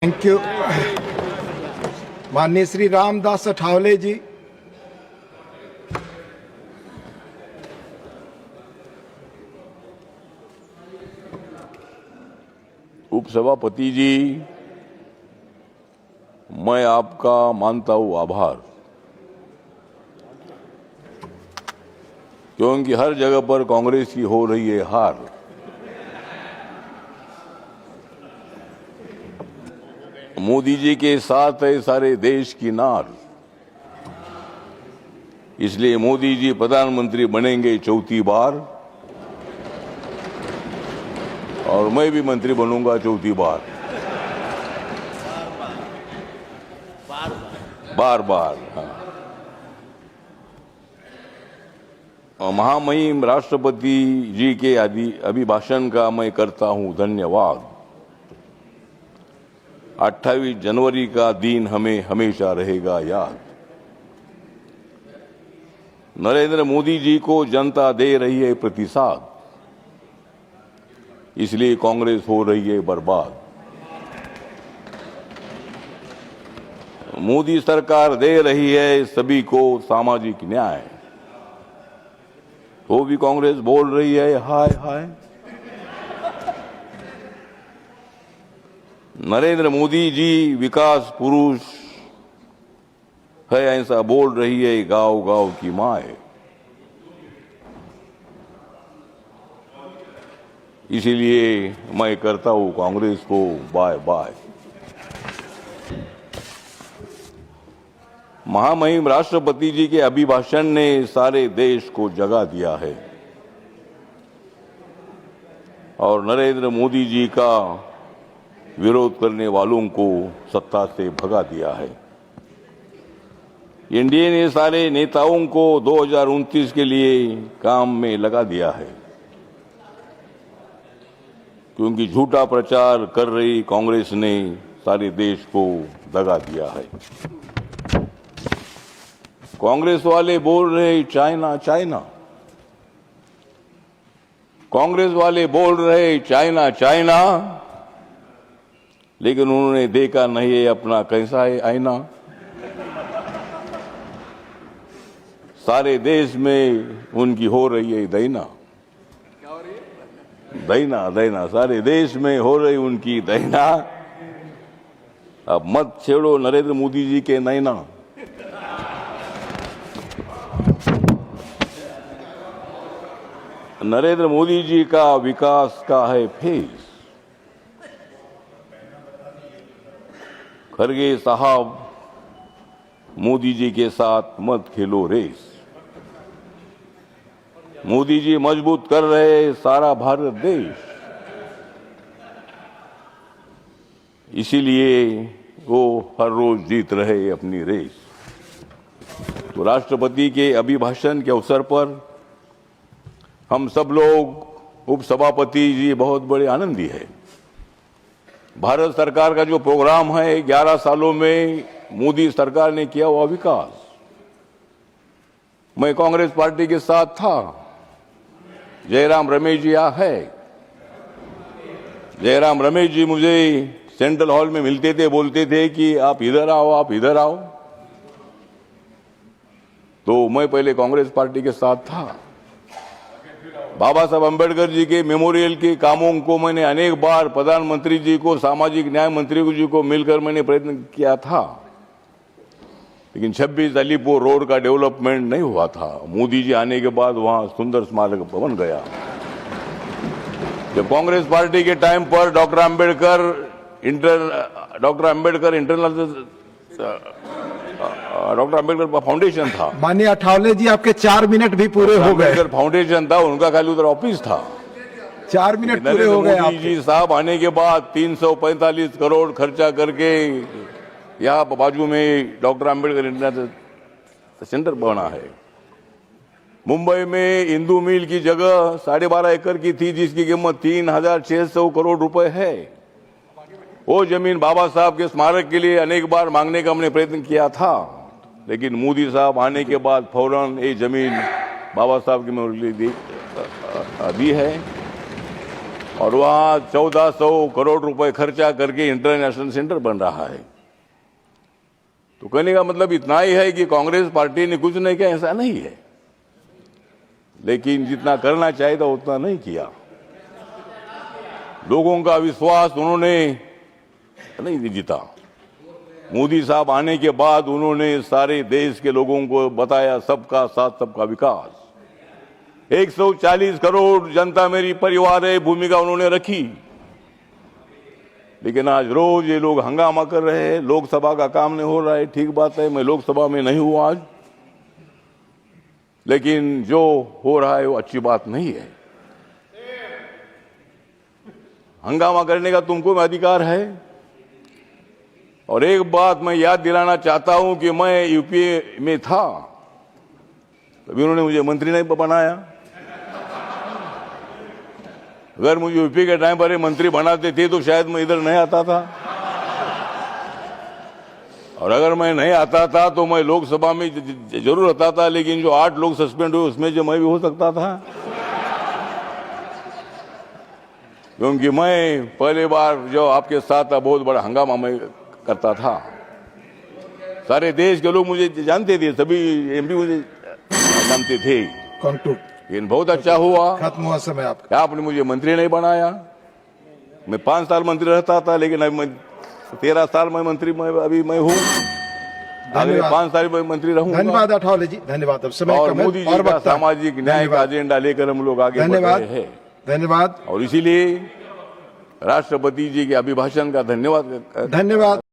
Thank you. माननीय श्री रामदास अठावले जी। उपसभापति जी, मैं आपका मानता हूं आभार, क्योंकि हर जगह पर कांग्रेस की हो रही है हार। मोदी जी के साथ है सारे देश की नार, इसलिए मोदी जी प्रधानमंत्री बनेंगे चौथी बार और मैं भी मंत्री बनूंगा चौथी बार, बार बार। हाँ। और महामहिम राष्ट्रपति जी के अभिभाषण का मैं करता हूं धन्यवाद। 28 जनवरी का दिन हमें हमेशा रहेगा याद। नरेंद्र मोदी जी को जनता दे रही है प्रतिसाद, इसलिए कांग्रेस हो रही है बर्बाद। मोदी सरकार दे रही है सभी को सामाजिक न्याय, तो भी कांग्रेस बोल रही है हाय हाय। नरेंद्र मोदी जी विकास पुरुष है ऐसा बोल रही है गांव गांव की माए, इसीलिए मैं करता हूं कांग्रेस को बाय बाय। महामहिम राष्ट्रपति जी के अभिभाषण ने सारे देश को जगा दिया है और नरेंद्र मोदी जी का विरोध करने वालों को सत्ता से भगा दिया है। एनडीए ने सारे नेताओं को 2029 के लिए काम में लगा दिया है, क्योंकि झूठा प्रचार कर रही कांग्रेस ने सारे देश को दगा दिया है। कांग्रेस वाले बोल रहे चाइना चाइना, कांग्रेस वाले बोल रहे चाइना चाइना, लेकिन उन्होंने देखा नहीं है अपना कैसा है आईना। सारे देश में उनकी हो रही है दैना, दैना दैना, सारे देश में हो रही उनकी दैना। अब मत छेड़ो नरेंद्र मोदी जी के नैना। नरेंद्र मोदी जी का विकास का है फेस। खरगे साहब, मोदी जी के साथ मत खेलो रेस। मोदी जी मजबूत कर रहे सारा भारत देश, इसीलिए वो हर रोज जीत रहे अपनी रेस। तो राष्ट्रपति के अभिभाषण के अवसर पर हम सब लोग, उपसभापति जी बहुत बड़े आनंदी है। भारत सरकार का जो प्रोग्राम है, 11 सालों में मोदी सरकार ने किया हुआ विकास, मैं कांग्रेस पार्टी के साथ था। जयराम रमेश जी यहाँ है। जयराम रमेश जी मुझे सेंट्रल हॉल में मिलते थे, बोलते थे कि आप इधर आओ, आप इधर आओ। तो मैं पहले कांग्रेस पार्टी के साथ था। बाबा साहब अम्बेडकर जी के मेमोरियल के कामों को मैंने अनेक बार प्रधानमंत्री जी को, सामाजिक न्याय मंत्री जी को मिलकर मैंने प्रयत्न किया था, लेकिन 26 अलीपुर रोड का डेवलपमेंट नहीं हुआ था। मोदी जी आने के बाद वहां सुंदर स्मारक बन गया। जब कांग्रेस पार्टी के टाइम पर डॉक्टर अम्बेडकर फाउंडेशन था। माननीय अठावले जी, आपके 4 मिनट भी पूरे हो गए। अम्बेडकर फाउंडेशन था, उनका खाली उधर ऑफिस था। 4 मिनट पूरे हो गए। मोदी जी साहब आने के बाद 345 करोड़ खर्चा करके यहाँ बाजू में डॉक्टर अम्बेडकर इंटरनेशनल सेंटर बना है। मुंबई में इंदू मिल की जगह 12.5 एकड़ की थी, जिसकी कीमत 3,600 करोड़ रुपए है। वो जमीन बाबा साहब के स्मारक के लिए अनेक बार मांगने का हमने प्रयत्न किया था, लेकिन मोदी साहब आने के बाद फौरन ये जमीन बाबा साहब की मेमोरियल दी है। और वहां 1400 करोड़ रुपए खर्चा करके इंटरनेशनल सेंटर बन रहा है। तो कहने का मतलब इतना ही है कि कांग्रेस पार्टी ने कुछ नहीं किया, ऐसा नहीं है, लेकिन जितना करना चाहिए था उतना नहीं किया। लोगों का विश्वास उन्होंने नहीं जीता। मोदी साहब आने के बाद उन्होंने सारे देश के लोगों को बताया सबका साथ सबका विकास। 140 करोड़ जनता मेरी परिवार है भूमिका उन्होंने रखी। लेकिन आज रोज ये लोग हंगामा कर रहे हैं, लोकसभा का काम नहीं हो रहा है। ठीक बात है, मैं लोकसभा में नहीं हूं आज, लेकिन जो हो रहा है वो अच्छी बात नहीं है। हंगामा करने का तुमको अधिकार है। और एक बात मैं याद दिलाना चाहता हूं कि मैं यूपीए में था, तभी उन्होंने मुझे मंत्री नहीं बनाया। अगर मुझे यूपी के टाइम पर मंत्री बनाते थे तो शायद मैं इधर नहीं आता था, और अगर मैं नहीं आता था तो मैं लोकसभा में जरूर आता था, लेकिन जो 8 लोग सस्पेंड हुए उसमें जो मैं भी हो सकता था, क्योंकि मैं पहले बार जो आपके साथ था बहुत बड़ा हंगामा मैं करता था। सारे देश के लोग मुझे जानते थे, सभी एमपी मुझे जानते थे। लेकिन बहुत अच्छा हुआ, खत्म हुआ समय आपका। आपने मुझे मंत्री नहीं बनाया। मैं 5 साल मंत्री रहता था, लेकिन अब मैं 13 साल में मंत्री अभी मैं हूँ। अगले 5 साल में मंत्री रहूंगा। धन्यवाद अठावले जी, धन्यवाद। अब समय और कम है मोदी जी और का वक्त है। सामाजिक न्याय का एजेंडा लेकर हम लोग आगे बढ़ धन्यवाद, रहे हैं। धन्यवाद, और इसीलिए राष्ट्रपति जी के अभिभाषण का धन्यवाद। धन्यवाद।